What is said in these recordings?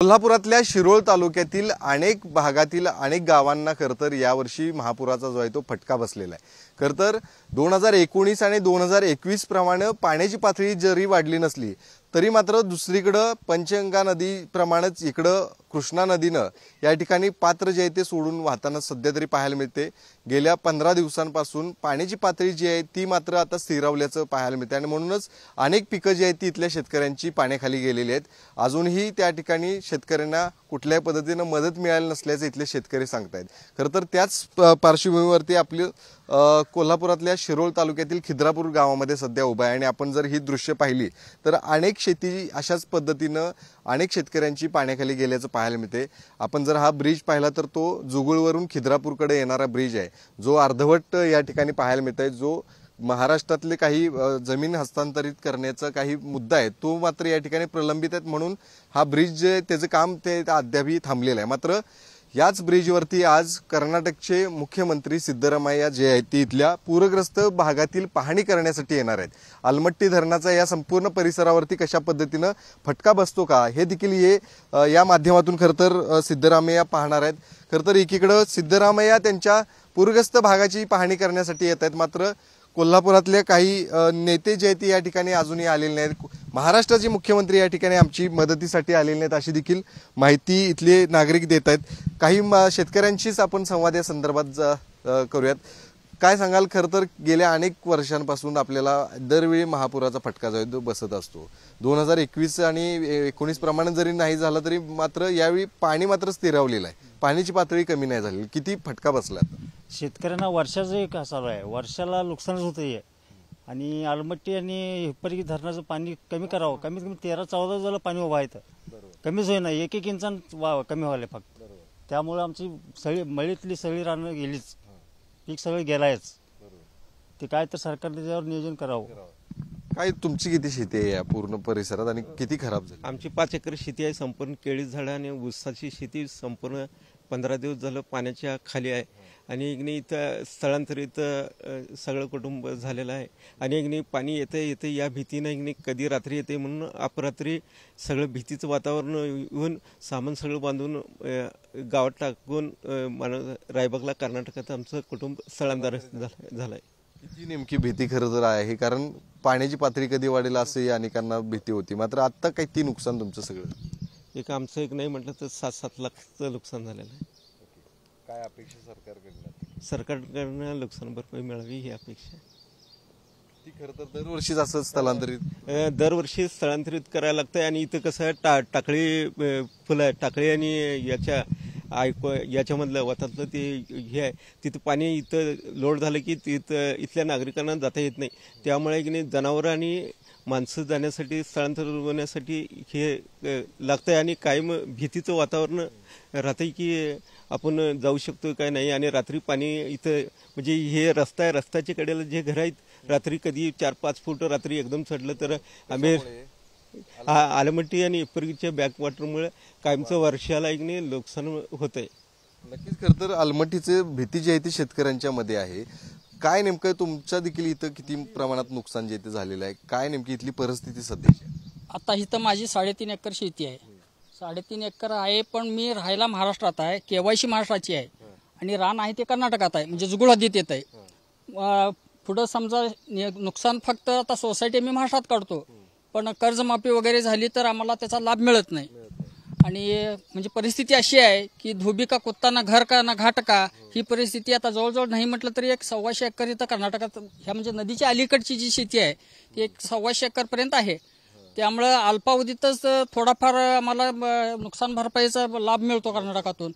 कोल्हापुरातल्या शिरोळ तालुक्यातील अनेक भागातील अनेक गावांना खरतर यावर्षी महापुराचा जो आहे तो फटका बसलेला आहे। खरतर 2019 आणि 2021 प्रमाणे पाण्याची पातळी जरी वाढली नसली तरी मात्र दुसरीकडे पंचगंगा नदी प्रमाणेच इकडे कृष्णा नदीने या ठिकाणी पात्र जे आहे ते सोडून वाहताना सध्या तरी पाहायला मिळते। गेल्या 15 दिवसांपासून पाण्याची पातळी जी आहे ती मात्र आता स्थिरावल्याचं पाहायला मिळते आणि म्हणूनच अनेक पिकं जी आहेत ती इथल्या शेतकऱ्यांची पाण्याखाली गेलेली आहेत। अजूनही त्या ठिकाणी शेतकऱ्यांना कुठल्याही पद्धतीने मदत मिळाली नसल्याचे इथले शेतकरी सांगतात। खरतर त्याच पार्श्वभूमीवरती आपली कोल्हापुरातल्या शिरोळ तालुक्यातील खिद्रापूर गावामध्ये सध्या उभा आहे आणि आपण जर ही दृश्य पाहिली तर अनेक शेती अशाच पद्धतीने अनेक शेतकऱ्यांची पाण्याखाली गेल्याचं पाहायला मिळते। आपण जर हा ब्रिज पाहिला तर तो जुगुळवरून खिद्रापूरकडे येणारा ब्रिज आहे जो अर्धवट या ठिकाणी पाहायला मिळतोय। जो महाराष्ट्रातले काही जमीन हस्तांतरित करण्याचा काही मुद्दा आहे तो मात्र या ठिकाणी प्रलंबित आहे, म्हणून हा ब्रिज त्याचं काम ते अद्यापही थांबलेलं आहे। मात्र याच ब्रिजवरती आज कर्नाटकचे मुख्यमंत्री सिद्धरामय्या जे आहेत ते इथल्या पूरग्रस्त भागातील पाहणी करण्यासाठी येणार आहेत। अलमट्टी धरणाचा या संपूर्ण परिसरावरती कशा पद्धतीने फटका बसतो का हे देखील हे या माध्यमातून खरतर सिद्धरामय्या पाहणार आहेत। खरतर एकीकडे सिद्धरामय्या त्यांच्या पूरग्रस्त भागाची पाहणी करण्यासाठी येत आहेत, मात्र कोल्हापुरातले काही नेते जे आहेत या ठिकाणी अजूनही आलेले नाहीत। महाराष्ट्राचे मुख्यमंत्री या ठिकाणी आमची मदतीसाठी आलेले नाहीत अशी देखील माहिती इथले नागरिक देत आहेत। काही शेतकऱ्यांशीच आपण संवाद या संदर्भात करूयात। काय सांगाल, खरतर गेल्या अनेक वर्षांपासून आपल्याला दरवेळी महापुराचा फटका जो आहे तो बसत असतो। 2021 आणि 19 प्रमाणे जरी नाही झाला तरी मात्र यावेळी पाणी मात्र स्थिरावलेलं आहे, पाण्याची पातळी कमी नाही झाली। किती फटका बसला? शेतकऱ्यांना वर्षाचं एक चालू आहे, वर्षाला नुकसानच होतंय आणि अलमट्टी आणि हिप्परगी धरणाचं पाणी कमी करावं। कमीत कमी 13-14 झालं पाणी उभा आहे, कमीच होईना, एक इंचान कमी व्हायला फक्त। त्यामुळे आमची सगळी मळीतली सगळी रानं गेलीच, पीक सगळं गेलायच। ते काय तर सरकारने त्याच्यावर नियोजन करावं। काय तुमची किती शेती आहे या पूर्ण परिसरात आणि किती खराब झाली? आमची 5 एकर शेती आहे, संपूर्ण केळी झाडं आणि ऊसाची शेती संपूर्ण 15 दिवस झालं पाण्याच्या खाली आहे आणि इथं स्थलांतरित सगळं कुटुंब झालेलं आहे आणि एक पाणी येते या भीतीनं कधी रात्री येते म्हणून अपरात्री सगळं भीतीचं वातावरण येऊन सामान सगळं बांधून गावात टाकून रायबागला कर्नाटकात आमचं कुटुंब स्थलांतरित झालं आहे। किती नेमकी भीती खरं तर आहे, कारण पाण्याची पातळी कधी वाढेल असं अनेकांना भीती होती, मात्र आता किती नुकसान तुमचं सगळं? आमचं एक नाही म्हटलं तर 7-7 लाखचं नुकसान झालेलं आहे। काय अपेक्षा सरकारकडनं? सरकारकडनं नुकसान भरपाई मिळावी ही अपेक्षा। ती खरं तर दरवर्षीच असं दरवर्षी स्थलांतरित करायला लागतंय आणि इथं कसं टाकळी फुलं टाकळी आणि याच्यामधलं वतातलं ते हे आहे, तिथं पाणी इथं लोड झालं की तिथं इथल्या नागरिकांना जाता येत नाही। त्यामुळे की नाही जनावरं आणि माणसं जाण्यासाठी स्थलांतर होण्यासाठी हे लागतंय आणि कायम भीतीचं वातावरण राहतंय की आपण जाऊ शकतो काय नाही। आणि रात्री पाणी इथं म्हणजे हे रस्ता आहे, रस्त्याच्या कडेला जे घर आहेत रात्री कधी 4-5 फूट रात्री एकदम चढलं तर आम्ही आलमट्टी आणि हिप्परगीच्या बॅकवॉटरमुळे कायमचं वर्षाला एक नाही नुकसान होतंय। नक्कीच खरं तर अलमट्टीचे भीती जी आहे ती शेतकऱ्यांच्या मध्ये आहे। काय नेमकं तुमच्या देखील इथं किती प्रमाणात नुकसान जे ते झालेलं आहे, काय नेमकी इथली परिस्थिती सध्याची? आता इथं माझी 3.5 एकर शेती आहे, 3.5 एकर आहे, पण मी राहायला महाराष्ट्रात आहे, केवायसी महाराष्ट्राची आहे आणि रान आहे ते कर्नाटकात आहे, म्हणजे जुगुळ हद्दीत येत आहे। पुढं समजा नुकसान फक्त आता सोसायटी मी महाराष्ट्रात काढतो, पण कर्जमाफी वगैरे झाली तर आम्हाला त्याचा लाभ मिळत नाही आणि म्हणजे परिस्थिती अशी आहे की धोबी का कुत्ता ना घर का ना घाट का ही परिस्थिती आता जवळजवळ नाही म्हटलं तरी 1.25 एकर इथं कर्नाटकात ह्या म्हणजे नदीच्या अलीकडची जी शेती आहे ती 1.25 एकर पर्यंत आहे। त्यामुळे अल्पावधीतच थोडाफार आम्हाला नुकसान भरपाईचा लाभ मिळतो कर्नाटकातून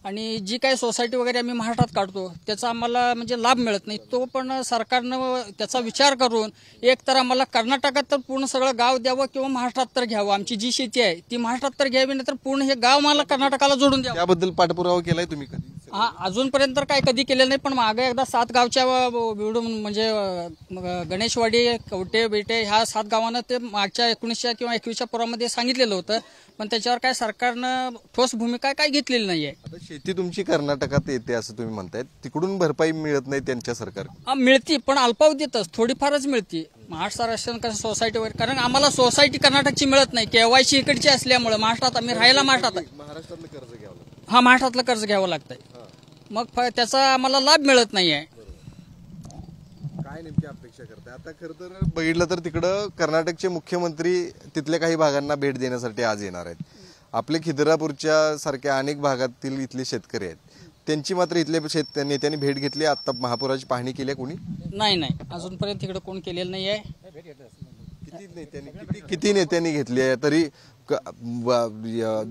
आणि जी काही सोसायटी वगैरे आम्ही महाराष्ट्रात काढतो त्याचा आम्हाला म्हणजे लाभ मिळत नाही। तो पण सरकारनं त्याचा विचार करून एक तर आम्हाला कर्नाटकात तर पूर्ण सगळं गाव द्यावं किंवा महाराष्ट्रात तर घ्यावं। आमची जी शेती आहे ती महाराष्ट्रात तर घ्यावी, नाही तर पूर्ण हे गाव मला कर्नाटकाला जोडून द्यावं। त्याबद्दल पाठपुरावा केलाय तुम्ही कधी? हा अजूनपर्यंत तर काय कधी केलेलं नाही, पण मागे एकदा 7 गावच्या मिळून म्हणजे गणेशवाडी, कवटे बेटे ह्या 7 गावांना ते मागच्या 19 किंवा 21च्या पुरामध्ये सांगितलेलं होतं, पण त्याच्यावर काय सरकारनं ठोस भूमिका काय घेतलेली नाहीये. आता शेती तुमची कर्नाटकात येते असं तुम्ही म्हणताय, तिकडून भरपाई मिळत नाही त्यांच्या सरकार? मिळती पण अल्पावधीतच थोडीफारच मिळती. महाराष्ट्र राशन कसं सोसायटी वगैरे, कारण आम्हाला सोसायटी कर्नाटकची मिळत नाही, केवायसी इकडची असल्यामुळे. महाराष्ट्रात आम्ही राहायला महाराष्ट्रातलं कर्ज घ्यावं लागतं. हा महाराष्ट्रातलं कर्ज घ्यावं लागतंय, मग त्याचा आम्हाला लाभ मिळत नाहीये. काय नेमकी अपेक्षा करताय? आता खरं तर बघितलं तर तिकडं कर्नाटकचे मुख्यमंत्री तिथल्या काही भागांना भेट देण्यासाठी आज येणार आहेत. आपले खिद्रापूरच्या सारख्या अनेक भागातील इथले शेतकरी आहेत, त्यांची मात्र इथल्या नेत्यांनी भेट घेतली. आता महापुराची पाहणी केली कोणी? नाही, अजूनपर्यंत तिकडे कोण केलेलं नाहीये. किती नेत्यांनी घेतली आहे तरी?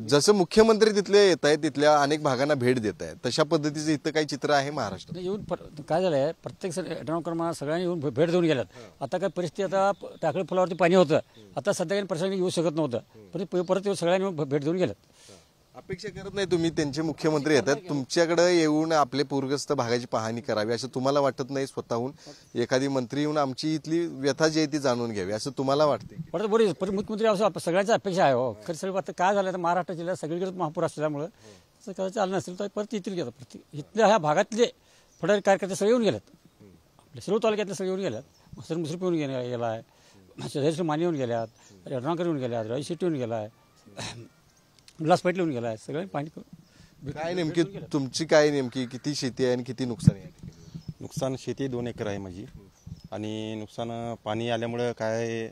जसं मुख्यमंत्री तिथले येत आहेत, तिथल्या अनेक भागांना भेट देत आहेत, तशा पद्धतीचं इथं काही चित्र आहे महाराष्ट्रात? येऊन काय झालंय, प्रत्येक क्रमांक सगळ्यांनी येऊन भेट देऊन गेल्यात. आता काय परिस्थिती, आता टाकळी पुलावरती पाणी होतं, आता सध्या काही प्रशासन येऊ शकत नव्हतं, पण परत सगळ्यांनी येऊन भेट देऊन गेल्यात. अपेक्षा करत नाही तुम्ही त्यांचे मुख्यमंत्री येतात तुमच्याकडे येऊन आपले पूरग्रस्त भागाची पाहणी करावी असं तुम्हाला वाटत नाही? स्वतःहून एखादी मंत्री येऊन आमची इथली व्यथा जी आहे ती जाणून घ्यावी असं तुम्हाला वाटते? परत बरोबर मुख्यमंत्री असं सगळ्यांची अपेक्षा आहे. हो खरं सगळं आता काय झालं, तर महाराष्ट्र जिल्ह्यात सगळीकडे महापूर असल्यामुळे तसं काय चाललं नसेल तर परत येतील की. आता इथल्या ह्या भागातले पुढारी कार्यकर्ते सगळे येऊन गेल्यात, आपल्या शिरूर तालुक्यातले सगळे येऊन गेल्यात. मुसरफ येऊन गेला आहे, माने येऊन गेल्यात, रत्नाकर येऊन गेल्यात, रवी शेट्टी येऊन गेला आहे, उल्हास पाटील येऊन गेला आहे. सगळ्यांनी पाणी काय नेमकी तुमची काय नेमकी किती शेती आहे आणि किती नुकसान आहे? नुकसान शेती 2 एकर आहे माझी, आणि नुकसान पाणी आल्यामुळं काय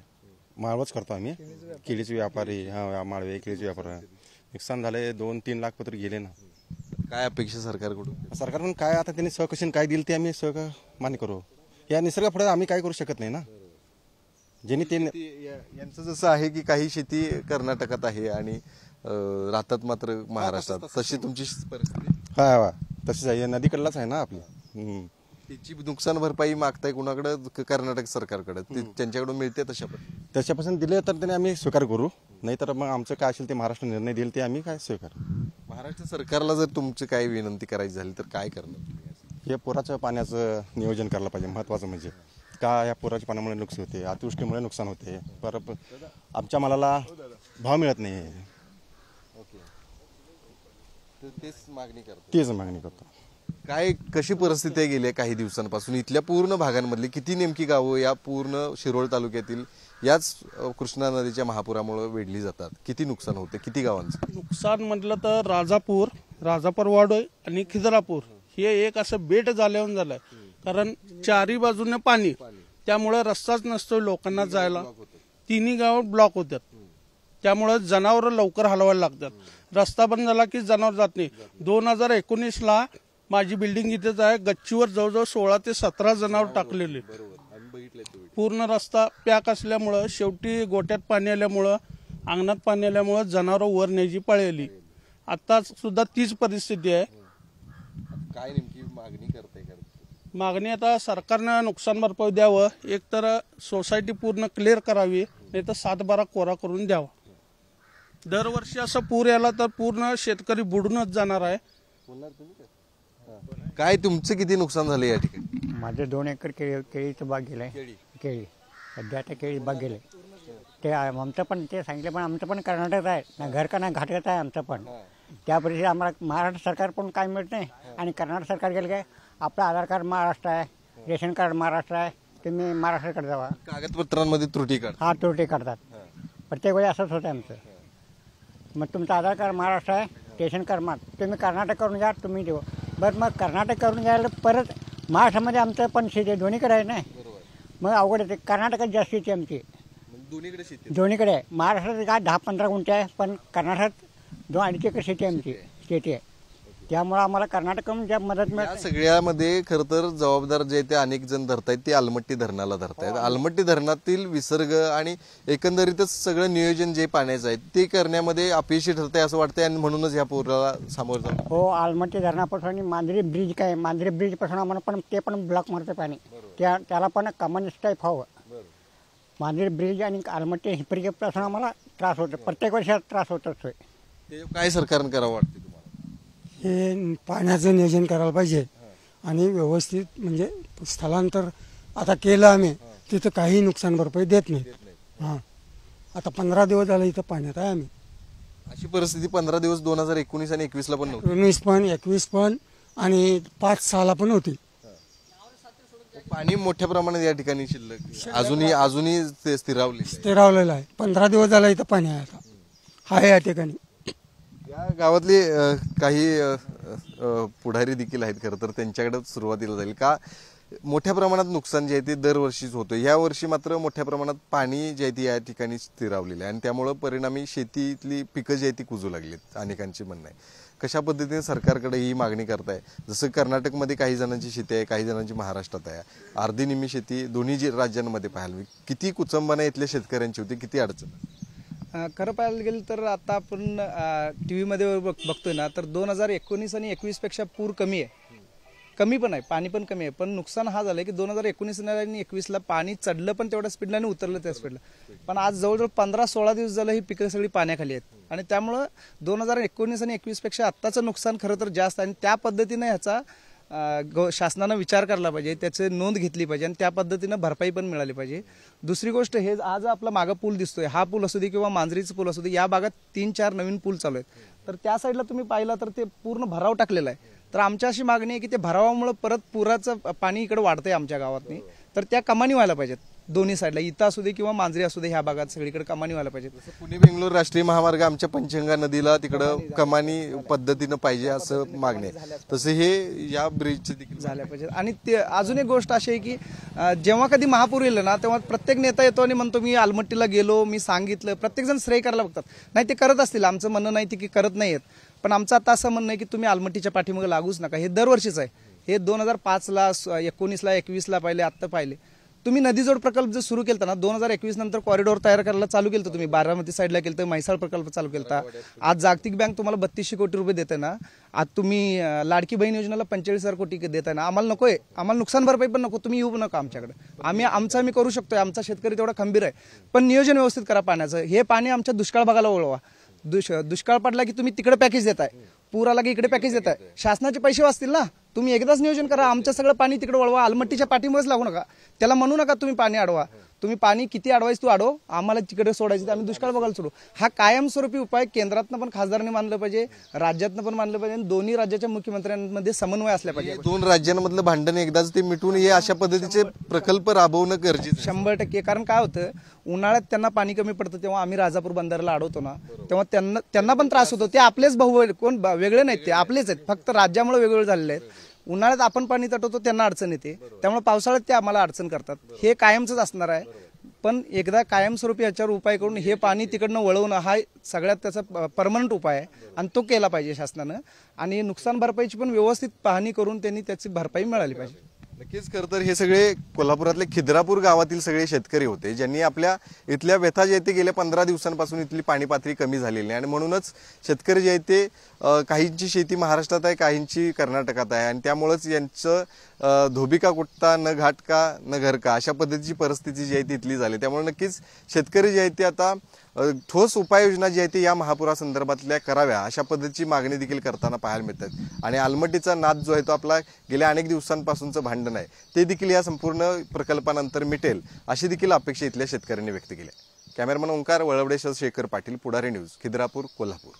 माळवच करतो आम्ही, केळीचे व्यापारी, माळवे केळीचे व्यापार. नुकसान झाले 2-3 लाख पत्र गेले ना. काय अपेक्षा सरकारकडून? सरकारकडून काय आता त्यांनी सहकशन काय दिलं ते आम्ही मान्य करू. या निसर्गापुढे आम्ही काय करू शकत नाही ना. ज्यांनी ते यांचं जसं आहे की काही शेती कर्नाटकात आहे आणि राहतात मात्र महाराष्ट्रात, तशी तुमची परिस्थिती? हा तशीच आहे, नदीकडलाच आहे ना आपली. त्याची नुकसान भरपाई मागताय कुणाकडे? कर्नाटक सरकारकडे. त्यांच्याकडून मिळते तशापासून दिले तर त्याने आम्ही स्वीकार करू, नाही तर मग आमचं काय असेल ते महाराष्ट्र निर्णय देईल ते आम्ही काय स्वीकार. महाराष्ट्र सरकारला जर तुमची काही विनंती करायची झाली तर काय करणार? हे पुराचं पाण्याचं नियोजन करायला पाहिजे. महत्वाचं म्हणजे का या पुराच्या पाण्यामुळे नुकसान होते, अतिवृष्टीमुळे नुकसान होते, परत आमच्या मालाला भाव मिळत नाही. तेच मागणी करतो. काय कशी परिस्थिती आहे गेल्या काही दिवसांपासून इथल्या पूर्ण भागांमधली? किती नेमकी गावं या पूर्ण शिरोळ तालुक्यातील याच कृष्णा नदीच्या महापुरामुळे वेढली जातात? किती नुकसान होते, किती गावांचं नुकसान म्हटलं तर राजापूर वाडोय आणि खिद्रापूर हे एक असं बेट झाल्यावर झालंय, कारण चारी बाजूने पाणी, त्यामुळे रस्ताच नसतो लोकांना जायला. 3 गाव ब्लॉक होतात, त्यामुळे जनावर लवकर हलवायला लागतात. रस्ता बंद झाला की जनावर जात नाही. 2019ला माझी बिल्डिंग इथेच आहे, गच्चीवर जवळजवळ 16 ते 17 जनावर टाकलेले. पूर्ण रस्ता पॅक असल्यामुळं, शेवटी गोट्यात पाणी आल्यामुळं, अंगणात पाणी आल्यामुळं जनावर वर न्यायची पाळी आली. आता सुद्धा तीच परिस्थिती आहे. काय नेमकी मागणी करते? मागणी आता सरकारनं नुकसान भरपाई द्यावं, एक तर सोसायटी पूर्ण क्लिअर करावी, नाही तर 7-12 कोरा करून द्यावा. दरवर्षी असं पूर याला तर पूर्ण शेतकरी बुडूनच जाणार आहे. काय तुमचं किती नुकसान झालं या ठिकाणी? माझे 2 एकर केळीचं बाग गेलंय. केळी सध्या आता केळी बाग गेले. ते आमचं पण ते सांगितलं, पण आमचं पण कर्नाटकात आहे ना, घर का ना घाटकात आहे आमचं पण. त्या परिस्थितीत आम्हाला महाराष्ट्र सरकार पण काय मिळत नाही, आणि कर्नाटक सरकार गेलं काय आपलं आधार कार्ड महाराष्ट्र आहे, रेशन कार्ड महाराष्ट्र आहे, तुम्ही महाराष्ट्राकडे जावा. कागदपत्रांमध्ये त्रुटी काढतात. हा त्रुटी काढतात प्रत्येक वेळी, असंच होतं आमचं. मग तुमचं आधार कार्ड महाराष्ट्र आहे, रेशन कार्ड तुम्ही कर्नाटक करून घ्या, तुम्ही देऊ. बरं मग कर्नाटक करून घ्यायला परत महाराष्ट्रामध्ये आमचं पण शेती दोन्हीकडे आहे ना, मग अवघड येते. कर्नाटकात जास्त शेती आमची दोन्हीकडे आहे. महाराष्ट्रात काय 10-15 गुंठे आहे, पण कर्नाटकात 2-2.5 एकर शेती आमची शेती आहे. त्यामुळे आम्हाला कर्नाटकडून ज्या मदत मिळते. सगळ्यामध्ये खरं तर जबाबदार जे ते अनेक जण धरतायत ते आलमट्टी धरणाला धरतायत. आलमट्टी धरणातील विसर्ग आणि एकंदरीतच सगळं नियोजन जे पाण्याचं आहे ते करण्यामध्ये अपयशी ठरतंय असं वाटतंय, आणि म्हणूनच या पुराला सामोरं जातो. हो, आलमट्टी धरणापासून आणि मांजरी ब्रिज काय, मांजरी ब्रिज पासून आम्हाला पण ते पण ब्लॉक मारते पाणी, त्याला पण कमानी टाईप हवं. मांजरी ब्रिज आणि आलमट्टी हिपरीपासून आम्हाला त्रास होतो, प्रत्येक वर्षात त्रास होतच. काय सरकारनं करावं वाटतं तुम्हाला? हे पाण्याचं नियोजन करायला पाहिजे आणि व्यवस्थित म्हणजे स्थलांतर आता केलं आम्ही तिथं काही नुकसान भरपाई देत नाही. हां, आता 15 दिवस झालं इथं पाण्यात आहे आम्ही. अशी परिस्थिती 15 दिवस 2019 आणि 21 ला पण नव्हती. 19 पण 21 पण आणि 5-6 पण होती. पाणी मोठ्या प्रमाणात या ठिकाणी शिल्लक अजूनही ते स्थिरावलेलं आहे. 15 दिवस झाला इथं पाणी आहे. आता आहे या ठिकाणी. या गावातले काही पुढारी देखील आहेत. खरं तर त्यांच्याकडे सुरुवातीला जाईल का मोठ्या प्रमाणात नुकसान जे आहे ते दरवर्षीच होतं. या वर्षी मात्र मोठ्या प्रमाणात पाणी जे आहे ते या ठिकाणी स्थिरावलेलं आहे आणि त्यामुळं परिणामी शेतीतली पिकं जी आहे ती कुजू लागलीत अनेकांची म्हणणं आहे. कशा पद्धतीने सरकारकडे ही मागणी करताय? जसं कर्नाटकमध्ये काही जणांची शेती आहे, काही जणांची महाराष्ट्रात आहे. अर्धी निम्मी शेती दोन्ही राज्यांमध्ये पाहायला किती कुचंबना इथल्या शेतकऱ्यांची होती, किती अडचण? खरं पाहायला गेलं तर आता आपण टी व्हीमध्ये बघतोय ना, तर 2019 आणि 21 पेक्षा पूर कमी आहे. कमी पण आहे, पाणी पण कमी आहे. पण नुकसान हा झालं की 2019 आणि 21ला पाणी चढलं पण तेवढ्या स्पीडला आणि उतरलं त्या स्पीडला. पण आज जवळजवळ 15-16 दिवस झालं ही पिकं सगळी पाण्याखाली आहेत आणि त्यामुळं 2019 आणि 21 पेक्षा आत्ताचं नुकसान खरं तर जास्त आहे आणि त्या पद्धतीनं ह्याचा शासनानं विचार करायला पाहिजे, त्याची नोंद घेतली पाहिजे आणि त्या पद्धतीनं भरपाई पण मिळाली पाहिजे. दुसरी गोष्ट, हे आज आपला मागं पूल दिसतोय, हा पूल असू दे किंवा मांजरीचा पूल असू दे, या भागात 3-4 नवीन पूल चालू आहेत. तर त्या साईडला तुम्ही पाहिला तर ते पूर्ण भराव टाकलेला आहे. तर आमची अशी मागणी आहे की ते भरावामुळे परत पुराचं पाणी इकडे वाढतंय आमच्या गावातनी, तर त्या कमानी व्हायला पाहिजेत दोन्ही साईडला, इथं असू दे किंवा मांजरी असू दे, ह्या भागात सगळीकडे कमानी व्हायला पाहिजेत. पुणे बेंगलोर राष्ट्रीय महामार्ग आमच्या पंचगंगा नदीला तिकडं कमानी पद्धतीनं पाहिजे असं मागणी आहे. तसं हे या ब्रिजचे देखील झाल्या पाहिजे. आणि ते अजून एक गोष्ट अशी आहे की जेव्हा कधी महापूर येईल ना, तेव्हा प्रत्येक नेता येतो आणि म्हणतो मी आलमट्टीला गेलो, मी सांगितलं. प्रत्येक जण श्रेय करायला बघतात. नाही, ते करत असतील, आमचं म्हणणं नाही की करत नाहीयेत, पण आमचं आता असं म्हणणं आहे की तुम्ही आलमट्टीच्या पाठीमागे लागूच नका. हे दरवर्षीच आहे. हे 2005ला 19ला 21ला पाहिले, आत्ता पाहिले. तुम्ही नदीजोड प्रकल्प जर सुरू केलता ना, 2021 नंतर कॉरिडॉर तयार करायला चालू केलं, तुम्ही बारामती साईडला केलं, म्हैसाळ प्रकल्प चालू केला. आज जागतिक बँक तुम्हाला 3200 कोटी रुपये देते ना. आज तुम्ही लाडकी बहीण योजनेला 45,000 कोटी देताय ना. आम्हाला नकोय, आम्हाला नुकसान भरपाई पण नको, तुम्ही येऊ नका आमच्याकडे. आम्ही करू शकतोय, आमचा शेतकरी तेवढा खंबीर आहे. पण नियोजन व्यवस्थित करा पाण्याचं. हे पाणी आमच्या दुष्काळ भागाला वळवा. दुष्काळ पडला की तुम्ही तिकडे पॅकेज देताय, पूर आला की इकडे पॅकेज देताय. शासनाचे पैसे वाचतील ना. तुम्ही एकदाच नियोजन करा, आमचं सगळं पाणी तिकडे वळवा. आलमट्टीच्या पाठीमुळेच लागू नका. त्याला म्हणू नका तुम्ही पाणी अडवा. तुम्ही पाणी किती अडवायचं तू अडव, आम्हाला तिकडे सोडायचं, आम्ही दुष्काळ बघायला सोडू. हा कायमस्वरूपी उपाय केंद्रातनं पण खासदारांनी मानलं पाहिजे, राज्यातनं पण मानलं पाहिजे आणि दोन्ही राज्याच्या मुख्यमंत्र्यांमध्ये समन्वय असला पाहिजे. दोन राज्यांमधलं भांडण एकदाच ते मिटून हे अशा पद्धतीचे प्रकल्प राबवणं गरजेचं 100%. कारण काय होतं, उन्हाळ्यात त्यांना पाणी कमी पडतं तेव्हा आम्ही राजापूर बंधाऱ्याला अडवतो ना, तेव्हा त्यांना पण त्रास होतो. ते आपलेच भाऊ, कोण वेगळे नाहीत, ते आपलेच आहेत, फक्त राज्यामुळे वेगवेगळे झालेले आहेत. उन्हाळ्यात आपण पाणी तटवतो, त्यांना अडचण येते, त्यामुळे पावसाळ्यात ते आम्हाला अडचण करतात. हे कायमच असणार आहे. पण एकदा कायमस्वरूपी याच्यावर उपाय करून हे पाणी तिकडनं वळवणं हा सगळ्यात त्याचा परमनंट उपाय आहे आणि तो केला पाहिजे शासनानं. आणि नुकसान भरपाईची पण व्यवस्थित पाहणी करून त्यांनी त्याची भरपाई मिळाली पाहिजे. नक्कीच. खरं तर हे सगळे कोल्हापुरातले खिद्रापूर गावातील सगळे शेतकरी होते, ज्यांनी आपल्या इथल्या व्यथा जे ते गेल्या 15 दिवसांपासून इथली पाणी पातळी कमी झालेली आहे आणि म्हणूनच शेतकरी जे आहेत ते काहींची शेती महाराष्ट्रात आहे, काहींची कर्नाटकात आहे आणि त्यामुळेच यांचं धोबिका कुठता न घाट का न घर का अशा पद्धतीची परिस्थिती जी आहे ती इथली झाली. त्यामुळे नक्कीच शेतकरी जे आहेत ते आता ठोस उपाययोजना जी आहे ती या महापुरासंदर्भातल्या कराव्या अशा पद्धतीची मागणी देखील करताना पाहायला मिळतात. आणि आलमट्टीचा नाद जो आहे तो आपला गेल्या अनेक दिवसांपासूनचं भांडण आहे ते देखील या संपूर्ण प्रकल्पानंतर मिटेल अशी देखील अपेक्षा इथल्या शेतकऱ्यांनी व्यक्त केली आहे. कॅमेरामन ओंकार वळवडेसह शेखर पाटील, पुढारी न्यूज, खिद्रापूर, कोल्हापूर.